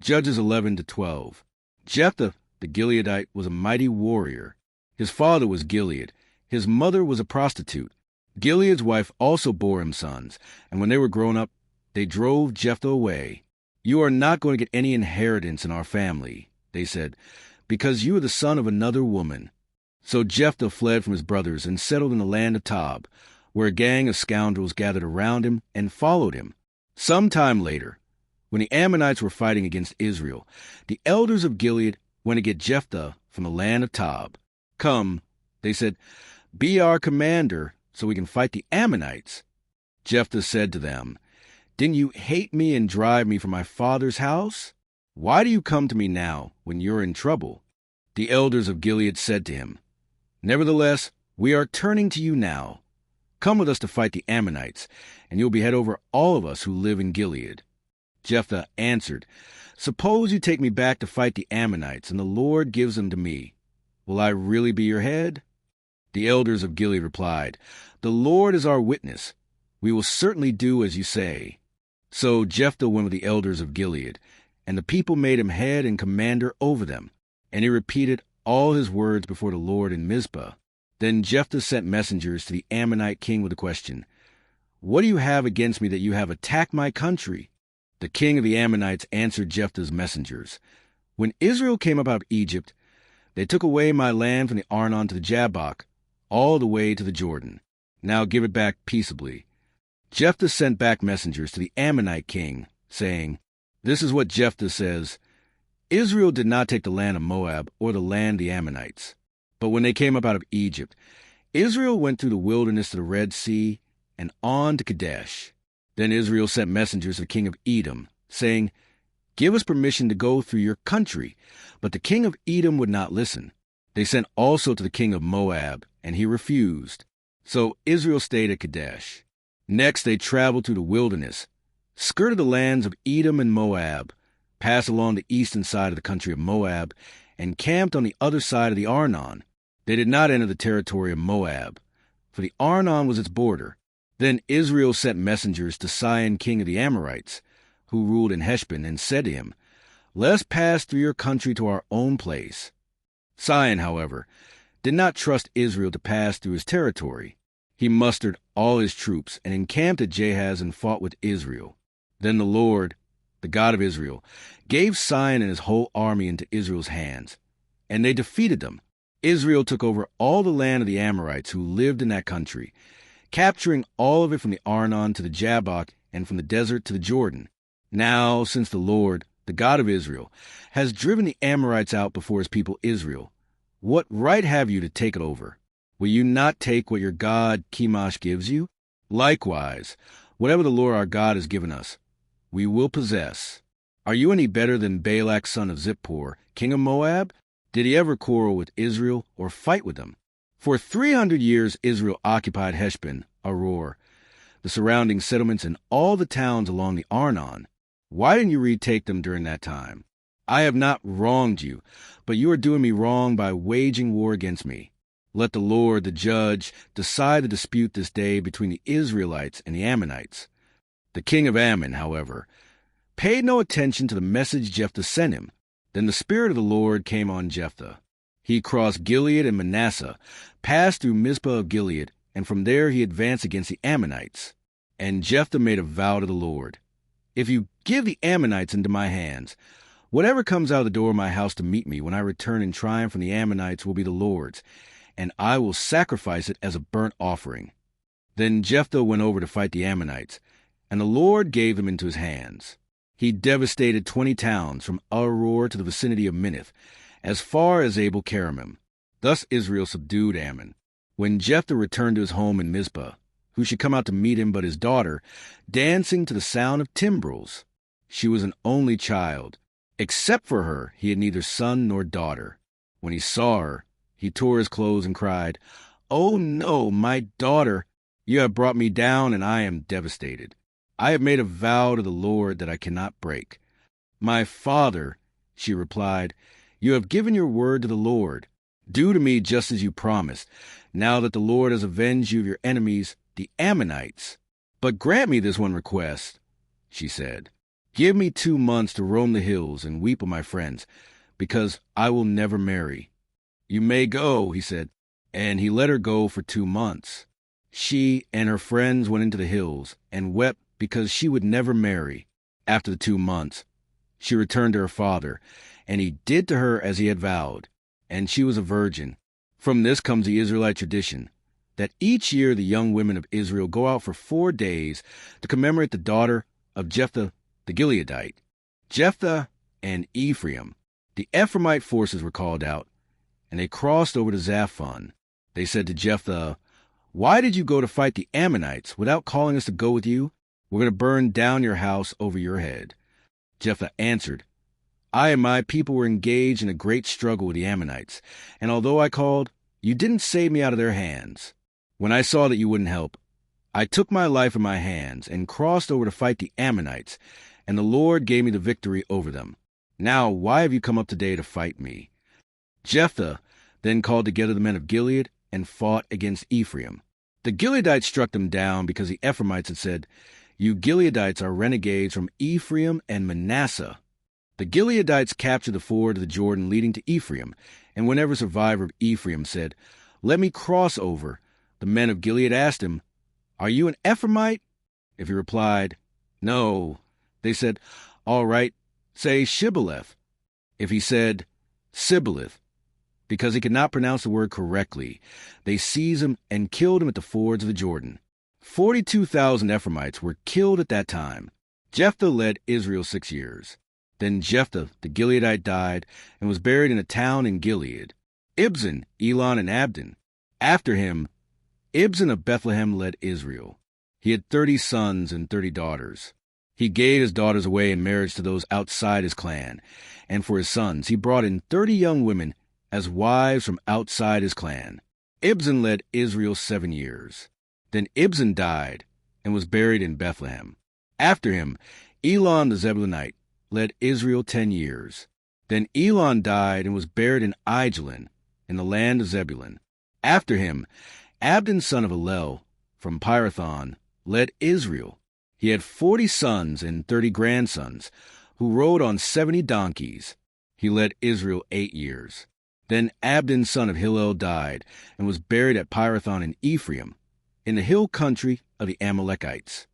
Judges 11-12. Jephthah the Gileadite was a mighty warrior. His father was Gilead. His mother was a prostitute. Gilead's wife also bore him sons, and when they were grown up, they drove Jephthah away. "You are not going to get any inheritance in our family," they said, "because you are the son of another woman." So Jephthah fled from his brothers and settled in the land of Tob, where a gang of scoundrels gathered around him and followed him. Some time later, when the Ammonites were fighting against Israel, the elders of Gilead went to get Jephthah from the land of Tob. "Come," they said, "be our commander so we can fight the Ammonites." Jephthah said to them, "Didn't you hate me and drive me from my father's house? Why do you come to me now when you're in trouble?" The elders of Gilead said to him, "Nevertheless, we are turning to you now. Come with us to fight the Ammonites, and you'll be head over all of us who live in Gilead." Jephthah answered, "Suppose you take me back to fight the Ammonites, and the Lord gives them to me. Will I really be your head?" The elders of Gilead replied, "The Lord is our witness. We will certainly do as you say." So Jephthah went with the elders of Gilead, and the people made him head and commander over them, and he repeated all his words before the Lord in Mizpah. Then Jephthah sent messengers to the Ammonite king with the question, "What do you have against me that you have attacked my country?" The king of the Ammonites answered Jephthah's messengers, "When Israel came up out of Egypt, they took away my land from the Arnon to the Jabbok, all the way to the Jordan. Now give it back peaceably." Jephthah sent back messengers to the Ammonite king, saying, "This is what Jephthah says, Israel did not take the land of Moab or the land of the Ammonites. But when they came up out of Egypt, Israel went through the wilderness to the Red Sea and on to Kadesh. Then Israel sent messengers to the king of Edom, saying, 'Give us permission to go through your country.' But the king of Edom would not listen. They sent also to the king of Moab, and he refused. So Israel stayed at Kadesh. Next they traveled through the wilderness, skirted the lands of Edom and Moab, passed along the eastern side of the country of Moab, and camped on the other side of the Arnon. They did not enter the territory of Moab, for the Arnon was its border. Then Israel sent messengers to Sihon king of the Amorites, who ruled in Heshbon, and said to him, 'Let us pass through your country to our own place.' Sihon, however, did not trust Israel to pass through his territory. He mustered all his troops and encamped at Jahaz and fought with Israel. Then the Lord, the God of Israel, gave Sihon and his whole army into Israel's hands, and they defeated them. Israel took over all the land of the Amorites who lived in that country, capturing all of it from the Arnon to the Jabbok and from the desert to the Jordan. Now, since the Lord, the God of Israel, has driven the Amorites out before his people Israel, what right have you to take it over? Will you not take what your god Chemosh gives you? Likewise, whatever the Lord our God has given us, we will possess. Are you any better than Balak son of Zippor, king of Moab? Did he ever quarrel with Israel or fight with them? For 300 years Israel occupied Heshbon, Aroer, the surrounding settlements, and all the towns along the Arnon. Why didn't you retake them during that time? I have not wronged you, but you are doing me wrong by waging war against me. Let the Lord, the judge, decide the dispute this day between the Israelites and the Ammonites." The king of Ammon, however, paid no attention to the message Jephthah sent him. Then the Spirit of the Lord came on Jephthah. He crossed Gilead and Manasseh, passed through Mizpah of Gilead, and from there he advanced against the Ammonites. And Jephthah made a vow to the Lord, "If you give the Ammonites into my hands, whatever comes out of the door of my house to meet me when I return in triumph from the Ammonites will be the Lord's, and I will sacrifice it as a burnt offering." Then Jephthah went over to fight the Ammonites, and the Lord gave them into his hands. He devastated 20 towns from Aroer to the vicinity of Minnith, as far as Abel-keramim. Thus Israel subdued Ammon. When Jephthah returned to his home in Mizpah, who should come out to meet him but his daughter, dancing to the sound of timbrels? She was an only child. Except for her, he had neither son nor daughter. When he saw her, he tore his clothes and cried, "Oh no, my daughter! You have brought me down, and I am devastated. I have made a vow to the Lord that I cannot break." "My father," she replied, "you have given your word to the Lord. Do to me just as you promised, now that the Lord has avenged you of your enemies, the Ammonites. But grant me this one request," she said. Give me 2 months to roam the hills and weep with my friends, because I will never marry. You may go, he said, and he let her go for 2 months. She and her friends went into the hills and wept because she would never marry. After the 2 months, she returned to her father, and he did to her as he had vowed, and she was a virgin. From this comes the Israelite tradition, that each year the young women of Israel go out for 4 days to commemorate the daughter of Jephthah the Gileadite. Jephthah and Ephraim, the Ephraimite forces were called out, and they crossed over to Zaphon. They said to Jephthah, "Why did you go to fight the Ammonites without calling us to go with you? We're going to burn down your house over your head." Jephthah answered, "I and my people were engaged in a great struggle with the Ammonites, and although I called, you didn't save me out of their hands. When I saw that you wouldn't help, I took my life in my hands and crossed over to fight the Ammonites, and the Lord gave me the victory over them. Now why have you come up today to fight me?" Jephthah then called together the men of Gilead and fought against Ephraim. The Gileadites struck them down because the Ephraimites had said, "You Gileadites are renegades from Ephraim and Manasseh." The Gileadites captured the ford of the Jordan leading to Ephraim, and whenever a survivor of Ephraim said, "Let me cross over," the men of Gilead asked him, "Are you an Ephraimite?" If he replied, "No," they said, "All right, say Shibboleth." If he said Sibboleth, because he could not pronounce the word correctly, they seized him and killed him at the fords of the Jordan. 42,000 Ephraimites were killed at that time. Jephthah led Israel 6 years. Then Jephthah the Gileadite died and was buried in a town in Gilead. Ibzan, Elon, and Abdon. After him, Ibzan of Bethlehem led Israel. He had 30 sons and 30 daughters. He gave his daughters away in marriage to those outside his clan, and for his sons he brought in 30 young women as wives from outside his clan. Ibzan led Israel 7 years. Then Ibzan died and was buried in Bethlehem. After him, Elon the Zebulunite led Israel 10 years. Then Elon died and was buried in Aijalon, in the land of Zebulun. After him, Abdon son of Hillel from Pirathon led Israel. He had 40 sons and 30 grandsons, who rode on 70 donkeys. He led Israel 8 years. Then Abdon son of Hillel died and was buried at Pirathon in Ephraim, in the hill country of the Amalekites.